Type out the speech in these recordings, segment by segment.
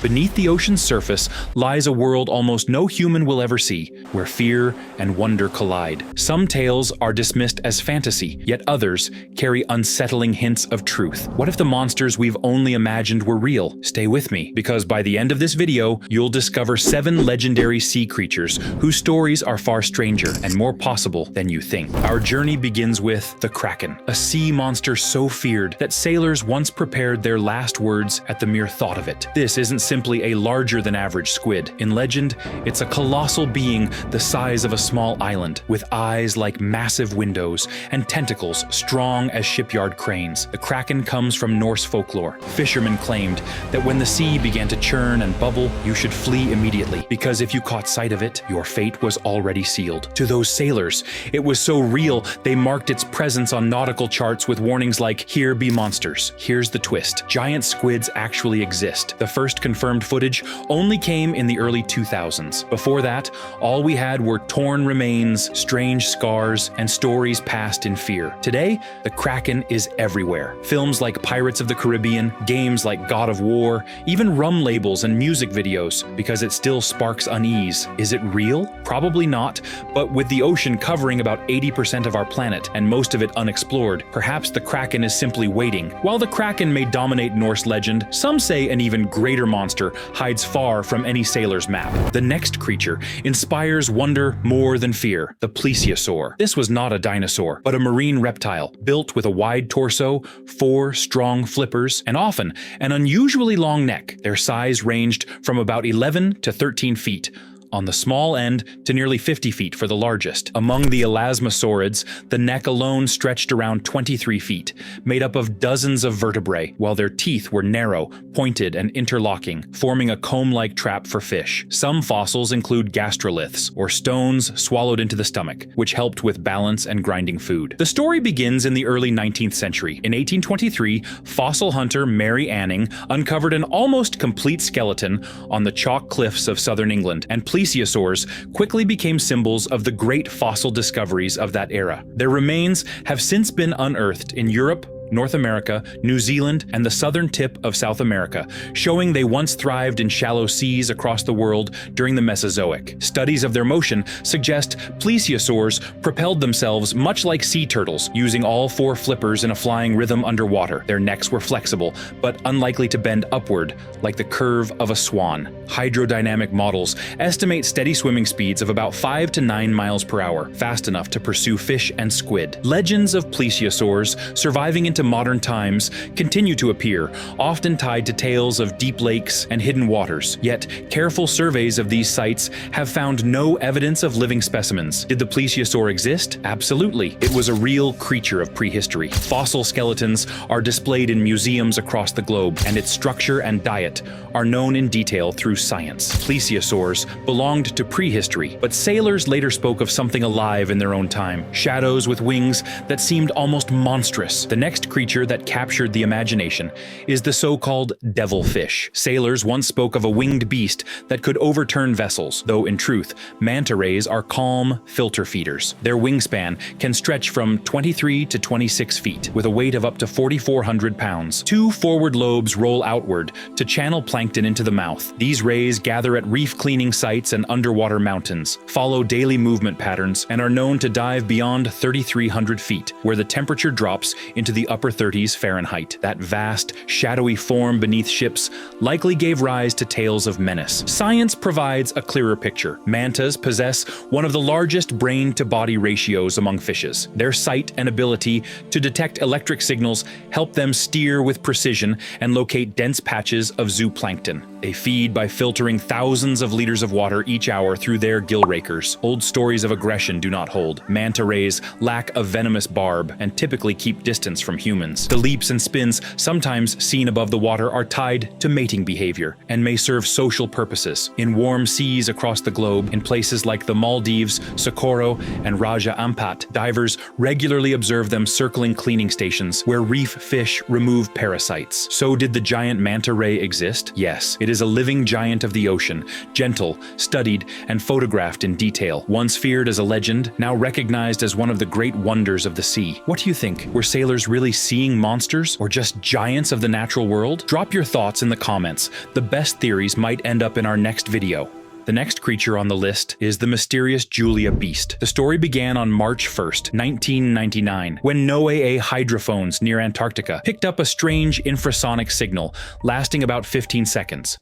Beneath the ocean's surface lies a world almost no human will ever see, where fear and wonder collide. Some tales are dismissed as fantasy, yet others carry unsettling hints of truth. What if the monsters we've only imagined were real? Stay with me, because by the end of this video, you'll discover 7 legendary sea creatures whose stories are far stranger and more possible than you think. Our journey begins with the Kraken, a sea monster so feared that sailors once prepared their last words at the mere thought of it. This isn't simply a larger-than-average squid. In legend, it's a colossal being the size of a small island, with eyes like massive windows and tentacles strong as shipyard cranes. The Kraken comes from Norse folklore. Fishermen claimed that when the sea began to churn and bubble, you should flee immediately, because if you caught sight of it, your fate was already sealed. To those sailors, it was so real they marked its presence on nautical charts with warnings like, "Here be monsters." Here's the twist. Giant squids actually exist. The first confirmed footage only came in the early 2000s. Before that, all we had were torn remains, strange scars, and stories passed in fear. Today, the Kraken is everywhere. Films like Pirates of the Caribbean, games like God of War, even rum labels and music videos, because it still sparks unease. Is it real? Probably not, but with the ocean covering about 80% of our planet and most of it unexplored, perhaps the Kraken is simply waiting. While the Kraken may dominate Norse legend, some say an even greater monster hides far from any sailor's map. The next creature inspires wonder more than fear, the plesiosaur. This was not a dinosaur, but a marine reptile, built with a wide torso, 4 strong flippers, and often an unusually long neck. Their size ranged from about 11 to 13 feet, on the small end to nearly 50 feet for the largest. Among the elasmosaurids, the neck alone stretched around 23 feet, made up of dozens of vertebrae, while their teeth were narrow, pointed, and interlocking, forming a comb-like trap for fish. Some fossils include gastroliths, or stones swallowed into the stomach, which helped with balance and grinding food. The story begins in the early 19th century. In 1823, fossil hunter Mary Anning uncovered an almost complete skeleton on the chalk cliffs of southern England, and plesiosaurs quickly became symbols of the great fossil discoveries of that era. Their remains have since been unearthed in Europe, North America, New Zealand, and the southern tip of South America, showing they once thrived in shallow seas across the world during the Mesozoic. Studies of their motion suggest plesiosaurs propelled themselves much like sea turtles, using all 4 flippers in a flying rhythm underwater. Their necks were flexible, but unlikely to bend upward, like the curve of a swan. Hydrodynamic models estimate steady swimming speeds of about 5 to 9 miles per hour, fast enough to pursue fish and squid. Legends of plesiosaurs surviving into modern times continue to appear, often tied to tales of deep lakes and hidden waters. Yet, careful surveys of these sites have found no evidence of living specimens. Did the plesiosaur exist? Absolutely. It was a real creature of prehistory. Fossil skeletons are displayed in museums across the globe, and its structure and diet are known in detail through science. Plesiosaurs belonged to prehistory, but sailors later spoke of something alive in their own time, shadows with wings that seemed almost monstrous. The next creature that captured the imagination is the so-called devilfish. Sailors once spoke of a winged beast that could overturn vessels, though in truth, manta rays are calm filter feeders. Their wingspan can stretch from 23 to 26 feet, with a weight of up to 4,400 pounds. 2 forward lobes roll outward to channel plankton into the mouth. These rays gather at reef cleaning sites and underwater mountains, follow daily movement patterns, and are known to dive beyond 3,300 feet, where the temperature drops into the upper 30s Fahrenheit. That vast, shadowy form beneath ships likely gave rise to tales of menace. Science provides a clearer picture. Mantas possess one of the largest brain-to-body ratios among fishes. Their sight and ability to detect electric signals help them steer with precision and locate dense patches of zooplankton. They feed by filtering thousands of liters of water each hour through their gill rakers. Old stories of aggression do not hold. Manta rays lack a venomous barb and typically keep distance from humans. The leaps and spins, sometimes seen above the water, are tied to mating behavior and may serve social purposes. In warm seas across the globe, in places like the Maldives, Socorro, and Raja Ampat, divers regularly observe them circling cleaning stations where reef fish remove parasites. So did the giant manta ray exist? Yes, it is a living giant of the ocean, gentle, studied, and photographed in detail. Once feared as a legend, now recognized as one of the great wonders of the sea. What do you think? Were sailors really seeing monsters, or just giants of the natural world? Drop your thoughts in the comments. The best theories might end up in our next video. The next creature on the list is the mysterious Julia beast. The story began on March 1st, 1999, when NOAA hydrophones near Antarctica picked up a strange infrasonic signal lasting about 15 seconds.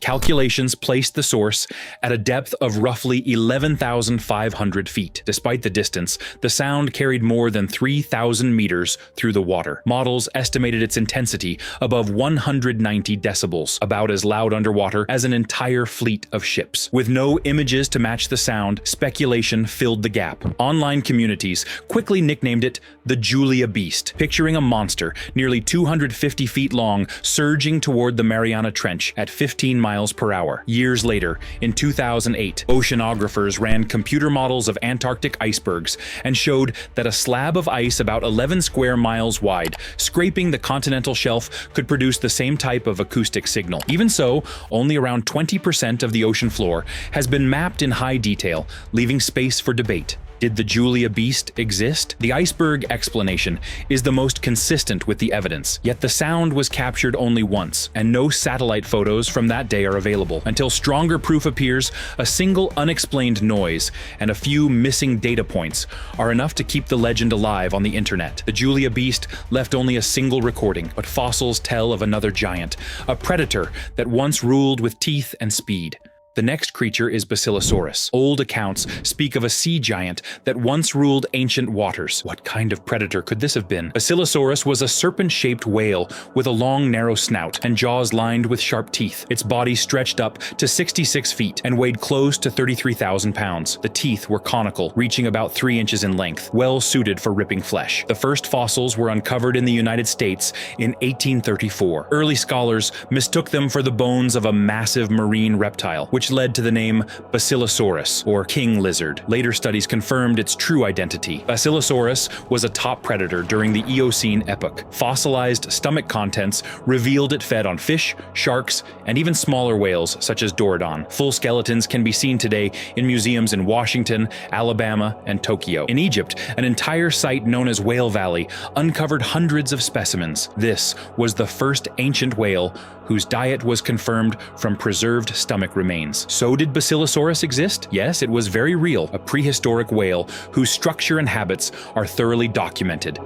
Calculations placed the source at a depth of roughly 11,500 feet. Despite the distance, the sound carried more than 3,000 meters through the water. Models estimated its intensity above 190 decibels, about as loud underwater as an entire fleet of ships. With no images to match the sound, speculation filled the gap. Online communities quickly nicknamed it the Julia Beast, picturing a monster nearly 250 feet long surging toward the Mariana Trench at 15 miles per hour. Years later, in 2008, oceanographers ran computer models of Antarctic icebergs and showed that a slab of ice about 11 square miles wide, scraping the continental shelf, could produce the same type of acoustic signal. Even so, only around 20% of the ocean floor has been mapped in high detail, leaving space for debate. Did the Julia Beast exist? The iceberg explanation is the most consistent with the evidence, yet the sound was captured only once, and no satellite photos from that day are available. Until stronger proof appears, a single unexplained noise and a few missing data points are enough to keep the legend alive on the internet. The Julia Beast left only a single recording, but fossils tell of another giant, a predator that once ruled with teeth and speed. The next creature is Basilosaurus. Old accounts speak of a sea giant that once ruled ancient waters. What kind of predator could this have been? Basilosaurus was a serpent-shaped whale with a long, narrow snout and jaws lined with sharp teeth. Its body stretched up to 66 feet and weighed close to 33,000 pounds. The teeth were conical, reaching about 3 inches in length, well suited for ripping flesh. The first fossils were uncovered in the United States in 1834. Early scholars mistook them for the bones of a massive marine reptile, which led to the name Basilosaurus, or king lizard. Later studies confirmed its true identity. Basilosaurus was a top predator during the Eocene epoch. Fossilized stomach contents revealed it fed on fish, sharks, and even smaller whales such as Dorodon. Full skeletons can be seen today in museums in Washington, Alabama, and Tokyo. In Egypt, an entire site known as Whale Valley uncovered hundreds of specimens. This was the first ancient whale whose diet was confirmed from preserved stomach remains. So did Basilosaurus exist? Yes, it was very real, a prehistoric whale whose structure and habits are thoroughly documented.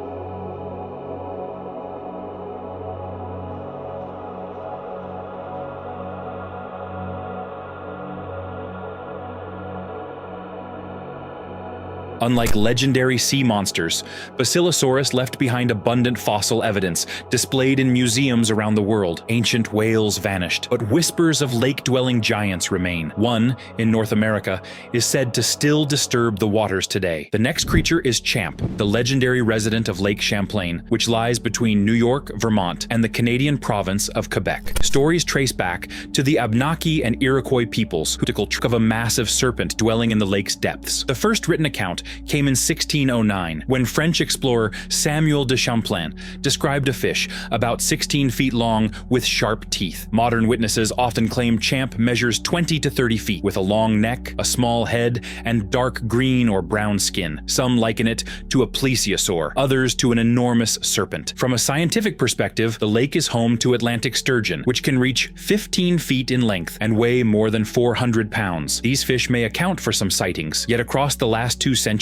Unlike legendary sea monsters, Basilosaurus left behind abundant fossil evidence displayed in museums around the world. Ancient whales vanished, but whispers of lake-dwelling giants remain. One, in North America, is said to still disturb the waters today. The next creature is Champ, the legendary resident of Lake Champlain, which lies between New York, Vermont, and the Canadian province of Quebec. Stories trace back to the Abenaki and Iroquois peoples who took of a massive serpent dwelling in the lake's depths. The first written account came in 1609, when French explorer Samuel de Champlain described a fish about 16 feet long with sharp teeth. Modern witnesses often claim Champ measures 20 to 30 feet, with a long neck, a small head, and dark green or brown skin. Some liken it to a plesiosaur, others to an enormous serpent. From a scientific perspective, the lake is home to Atlantic sturgeon, which can reach 15 feet in length and weigh more than 400 pounds. These fish may account for some sightings, yet across the last 2 centuries,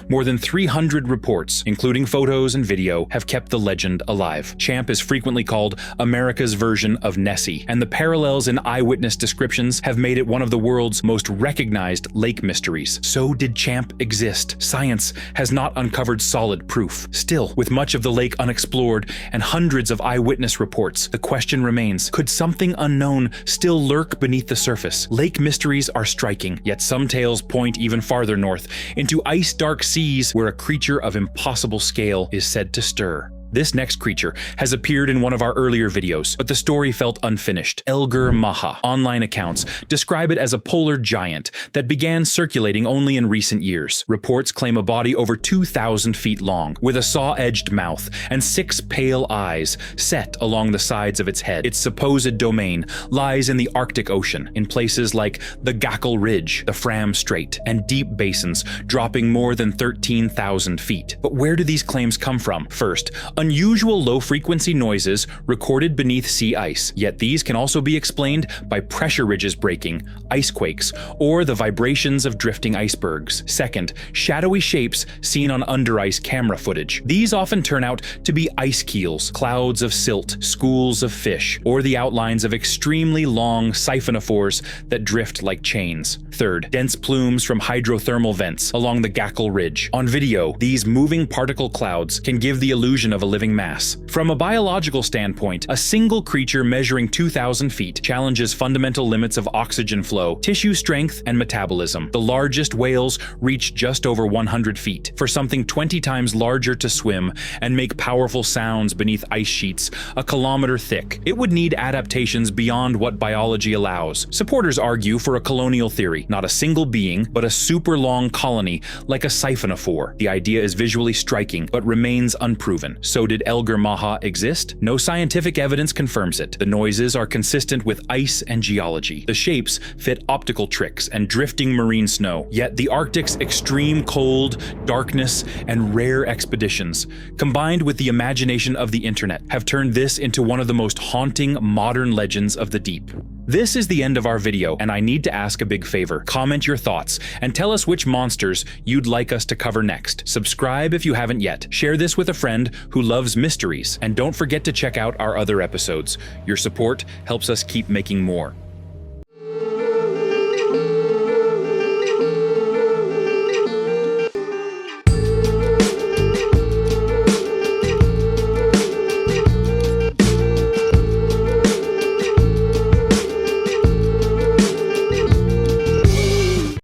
more than 300 reports, including photos and video, have kept the legend alive. Champ is frequently called America's version of Nessie, and the parallels in eyewitness descriptions have made it one of the world's most recognized lake mysteries. So did Champ exist? Science has not uncovered solid proof. Still, with much of the lake unexplored and hundreds of eyewitness reports, the question remains, could something unknown still lurk beneath the surface? Lake mysteries are striking, yet some tales point even farther north, into ice-dark seas where a creature of impossible scale is said to stir. This next creature has appeared in one of our earlier videos, but the story felt unfinished. Elgar Maha. Online accounts describe it as a polar giant that began circulating only in recent years. Reports claim a body over 2,000 feet long, with a saw-edged mouth and 6 pale eyes set along the sides of its head. Its supposed domain lies in the Arctic Ocean, in places like the Gackle Ridge, the Fram Strait, and deep basins dropping more than 13,000 feet. But where do these claims come from? First, unusual low-frequency noises recorded beneath sea ice, yet these can also be explained by pressure ridges breaking, ice quakes, or the vibrations of drifting icebergs. Second, shadowy shapes seen on under-ice camera footage. These often turn out to be ice keels, clouds of silt, schools of fish, or the outlines of extremely long siphonophores that drift like chains. Third, dense plumes from hydrothermal vents along the Gackle Ridge. On video, these moving particle clouds can give the illusion of a living mass. From a biological standpoint, a single creature measuring 2,000 feet challenges fundamental limits of oxygen flow, tissue strength, and metabolism. The largest whales reach just over 100 feet. For something 20 times larger to swim and make powerful sounds beneath ice sheets a kilometer thick, it would need adaptations beyond what biology allows. Supporters argue for a colonial theory, not a single being, but a super long colony like a siphonophore. The idea is visually striking, but remains unproven. So did Elgar Maha exist? No scientific evidence confirms it. The noises are consistent with ice and geology. The shapes fit optical tricks and drifting marine snow. Yet the Arctic's extreme cold, darkness, and rare expeditions, combined with the imagination of the internet, have turned this into one of the most haunting modern legends of the deep. This is the end of our video, and I need to ask a big favor. Comment your thoughts and tell us which monsters you'd like us to cover next. Subscribe if you haven't yet. Share this with a friend who loves mysteries, and don't forget to check out our other episodes. Your support helps us keep making more.